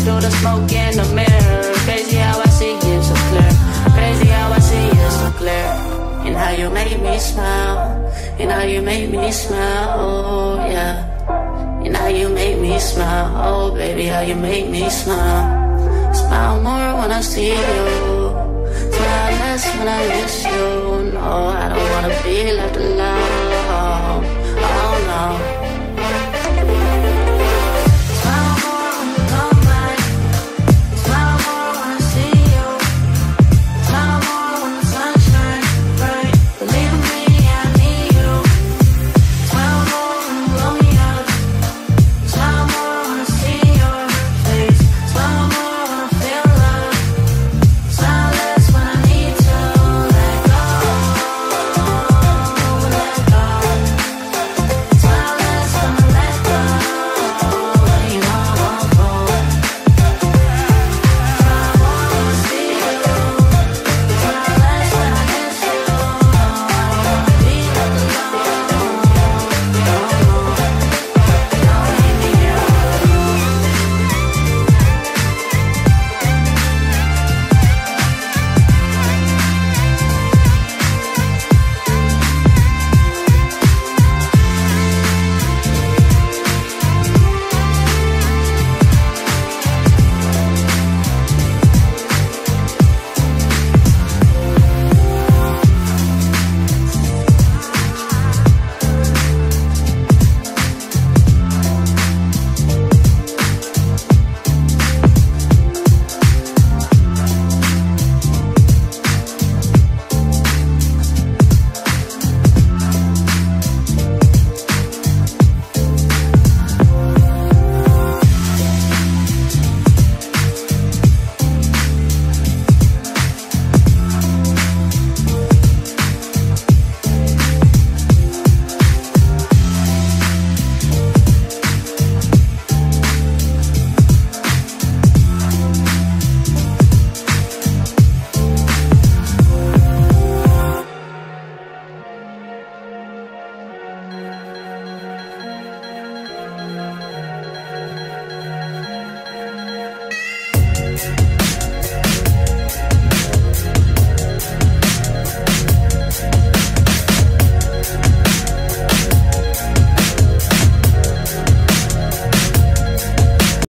through the smoke in the mirror. Crazy how I see you so clear. Crazy how I see you so clear. And how you make me smile. And how you make me smile, oh yeah. And how you make me smile, oh baby, how you make me smile. Smile more when I see you. Smile less when I miss you. No, I don't wanna be left alone. Oh no.